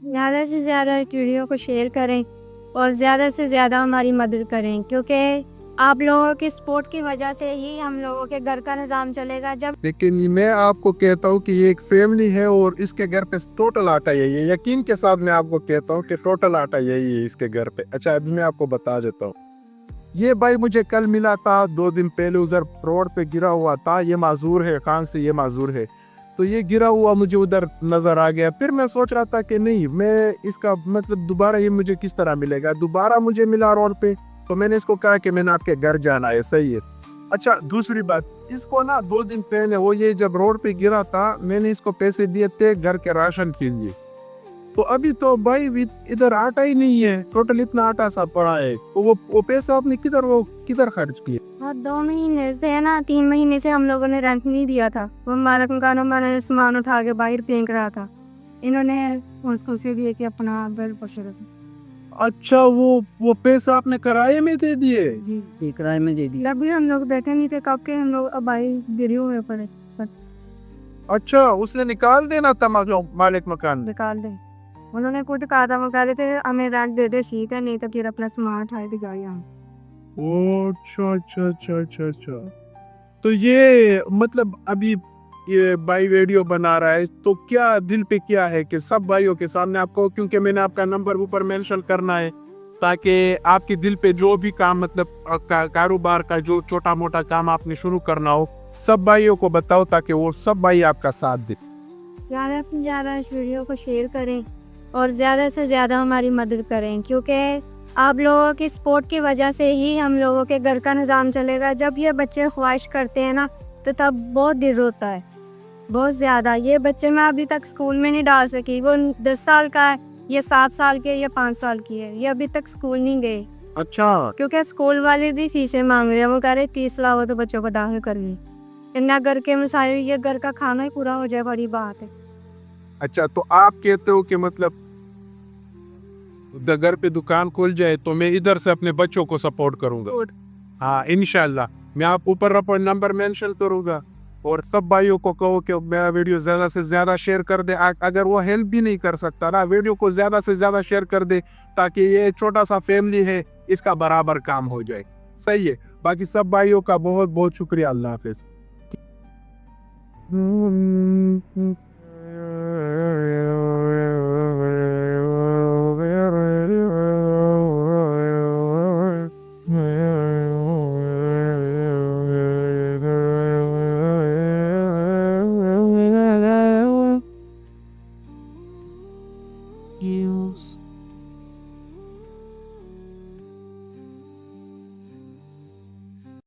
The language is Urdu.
زیادہ سے زیادہ اس ویڈیو کو شیئر کریں اور زیادہ سے زیادہ ہماری مدد کریں، کیونکہ آپ لوگوں کی سپورٹ کی وجہ سے ہی ہم لوگوں کے گھر کا نظام چلے گا۔ جب لیکن میں آپ کو کہتا ہوں کہ یہ ایک فیملی ہے اور اس کے گھر پہ ٹوٹل آٹا یہی ہے، یقین کے ساتھ میں آپ کو کہتا ہوں کہ ٹوٹل آٹا یہی ہے اس کے گھر پہ۔ اچھا ابھی میں آپ کو بتا دیتا ہوں، یہ بھائی مجھے کل ملا تھا 2 دن پہلے، ادھر روڈ پہ گرا ہوا تھا، یہ معذور ہے، کہاں سے یہ معذور ہے، تو یہ گرا ہوا مجھے ادھر نظر آ گیا۔ پھر میں سوچ رہا تھا کہ نہیں، میں اس کا مطلب دوبارہ یہ مجھے کس طرح ملے گا، دوبارہ مجھے ملا روڈ پہ، تو میں نے اس کو کہا کہ میں نے آپ کے گھر جانا ہے، صحیح ہے۔ اچھا دوسری بات، اس کو نا 2 دن پہلے وہ یہ جب روڈ پہ گرا تھا، میں نے اس کو پیسے دیے تھے گھر کے راشن کے لیے، تو ابھی تو بھائی ادھر آٹا ہی نہیں ہے، ٹوٹل اتنا آٹا سا پڑا ہے، تو وہ پیسہ آپ نے کدھر خرچ کیا؟ 2 مہینے سے 3 مہینے سے ہم لوگوں نے رینٹ نہیں دیا تھا، وہ مالک مکانوں میں سامان اٹھا کے باہر پھینک رہا تھا، انہوں نے اس کو سے بھی کہ اپنا بل پوش رکھا۔ اچھا وہ پیسہ آپ نے کرائے میں دے دیے؟ جی کرائے میں دے دی۔ ابھی ہم لوگ بیٹھے نہیں تھے، کب کے ہم لوگ اب آئے گری ہوئے پر۔ اچھا اس نے نکال دینا تھا مالک مکان نے؟ نکال دیں، انہوں نے خود کہا تھا، وہ کہہ رہے تھے ہمیں رینٹ دے دے، ٹھیک ہے، نہیں تو پھر اپنا سامان اٹھائے تو جائے ہم۔ اچھا اچھا اچھا اچھا اچھا، تو یہ مطلب ابھی یہ بھائی ویڈیو بنا رہا ہے تو کیا دل پہ کیا ہے کہ سب بھائیوں کے سامنے آپ کو، کیونکہ میں نے آپ کا نمبر اوپر مینشن کرنا ہے تاکہ آپ کے دل پہ جو بھی کام مطلب کاروبار کا جو چھوٹا موٹا کام آپ نے شروع کرنا ہو، سب بھائیوں کو بتاؤ تاکہ وہ سب بھائی آپ کا ساتھ دیں۔ زیادہ سے زیادہ اس ویڈیو کو شیئر کریں اور زیادہ سے زیادہ ہماری مدد کریں، کیونکہ آپ لوگوں کی سپورٹ کی وجہ سے ہی ہم لوگوں کے گھر کا نظام چلے گا۔ جب یہ بچے خواہش کرتے ہیں نا تو تب بہت دل ہوتا ہے، بہت زیادہ۔ یہ بچے میں ابھی تک اسکول میں نہیں ڈال سکی، وہ 10 سال کا ہے، یہ 7 سال کے، یہ 5 سال کی ہے، یہ ابھی تک اسکول نہیں گئے۔ اچھا کیونکہ اسکول والے بھی فیسیں مانگ رہے ہیں، وہ کہہ رہے 30 لاکھ ہو تو بچوں کو داخل کریے، اتنا گھر کے مسائل، یہ گھر کا کھانا ہی پورا ہو جائے، بڑی بات ہے۔ اچھا، تو آپ کہتے ہو کہ مطلب گھر پہ دکان کھل جائے تو میں ادھر سے اپنے بچوں کو سپورٹ کروں گا؟ ہاں انشاءاللہ، میں آپ اوپر نمبر مینشن کروں گا، اور سب بھائیوں کو کہو کہ میرا ویڈیو زیادہ سے زیادہ شیئر کر دے۔ اگر وہ ہیلپ بھی نہیں کر سکتا نا، ویڈیو کو زیادہ سے زیادہ شیئر کر دے تاکہ یہ چھوٹا سا فیملی ہے، اس کا برابر کام ہو جائے، صحیح ہے۔ باقی سب بھائیوں کا بہت بہت شکریہ، اللہ حافظ۔ Use